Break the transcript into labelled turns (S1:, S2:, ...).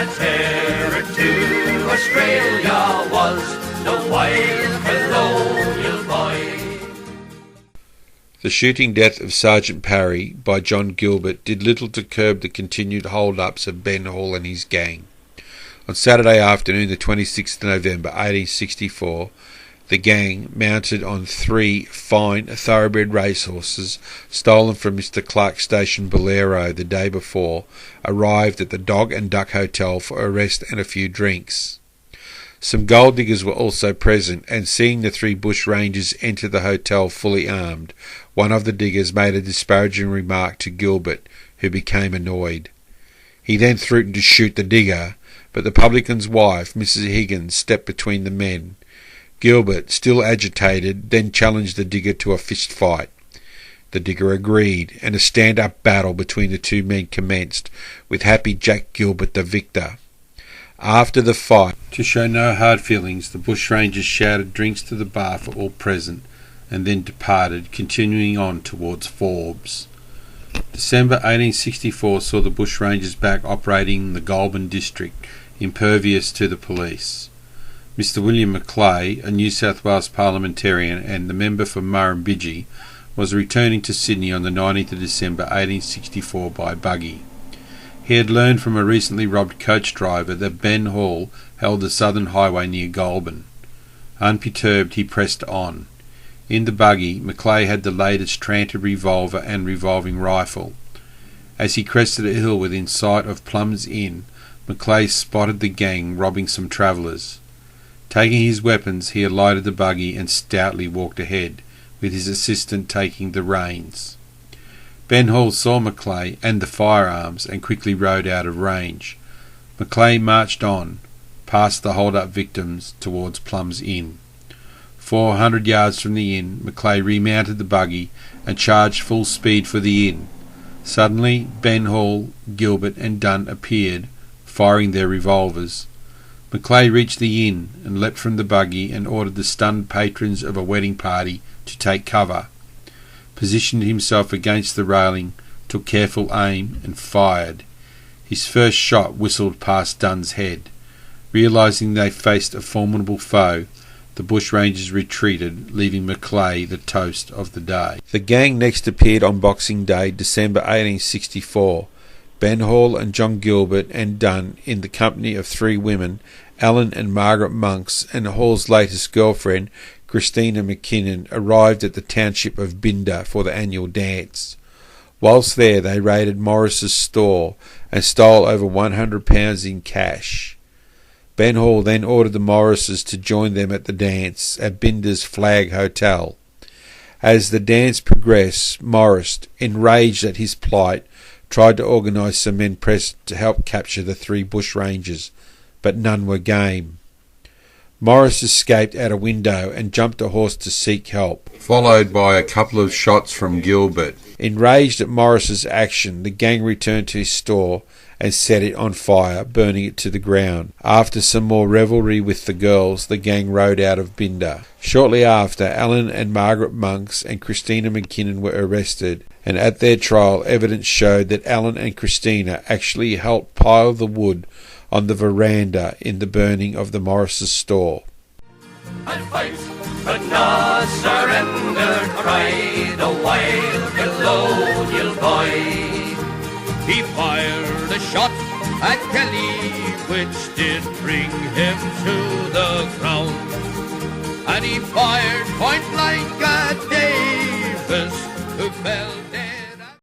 S1: a terror to Australia was the wild colonial boy.
S2: The shooting death of Sergeant Parry by John Gilbert did little to curb the continued hold-ups of Ben Hall and his gang. On Saturday afternoon, the 26th of November 1864, the gang, mounted on 3 fine thoroughbred racehorses stolen from Mr. Clark's station Bolero the day before, arrived at the Dog and Duck Hotel for a rest and a few drinks. Some gold diggers were also present, and seeing the 3 bushrangers enter the hotel fully armed, one of the diggers made a disparaging remark to Gilbert, who became annoyed. He then threatened to shoot the digger, but the publican's wife, Mrs. Higgins, stepped between the men. Gilbert, still agitated, then challenged the digger to a fist fight. The digger agreed, and a stand-up battle between the 2 men commenced, with Happy Jack Gilbert the victor. After the fight, to show no hard feelings, the bushrangers shouted drinks to the bar for all present, and then departed, continuing on towards Forbes. December 1864 saw the bushrangers back operating in the Goulburn district, impervious to the police. Mr. William Macleay, a New South Wales parliamentarian and the member for Murrumbidgee, was returning to Sydney on the 19th of December 1864 by buggy. He had learned from a recently robbed coach driver that Ben Hall held the southern highway near Goulburn. Unperturbed, he pressed on. In the buggy, Macleay had the latest Tranter revolver and revolving rifle. As he crested a hill within sight of Plum's Inn, Macleay spotted the gang robbing some travellers. Taking his weapons, he alighted the buggy and stoutly walked ahead, with his assistant taking the reins. Ben Hall saw Macleay and the firearms and quickly rode out of range. Macleay marched on, past the hold-up victims, towards Plum's Inn. 400 yards from the inn, Macleay remounted the buggy and charged full speed for the inn. Suddenly, Ben Hall, Gilbert and Dunn appeared, firing their revolvers. Macleay reached the inn and leapt from the buggy and ordered the stunned patrons of a wedding party to take cover, positioned himself against the railing, took careful aim and fired. His first shot whistled past Dunn's head. Realising they faced a formidable foe, the bushrangers retreated, leaving Macleay the toast of the day. The gang next appeared on Boxing Day, December 1864. Ben Hall and John Gilbert and Dunn, in the company of 3 women, Ellen and Margaret Monks, and Hall's latest girlfriend, Christina McKinnon, arrived at the township of Binder for the annual dance. Whilst there, they raided Morris's store and stole over £100 in cash. Ben Hall then ordered the Morrises to join them at the dance at Binder's Flag Hotel. As the dance progressed, Morris, enraged at his plight, tried to organise some men present to help capture the 3 bushrangers, but none were game. Morris escaped out a window and jumped a horse to seek help, followed by a couple of shots from Gilbert. Enraged at Morris's action, the gang returned to his store and set it on fire, burning it to the ground. After some more revelry with the girls, the gang rode out of Binder. Shortly after, Ellen and Margaret Monks and Christina McKinnon were arrested, and at their trial evidence showed that Ellen and Christina actually helped pile the wood on the veranda in the burning of the Morris's store.
S1: And fight, but not surrender, cried the wild colonial boy. He fired a shot at Kelly, which did bring him to the ground, and he fired point blank at Dave.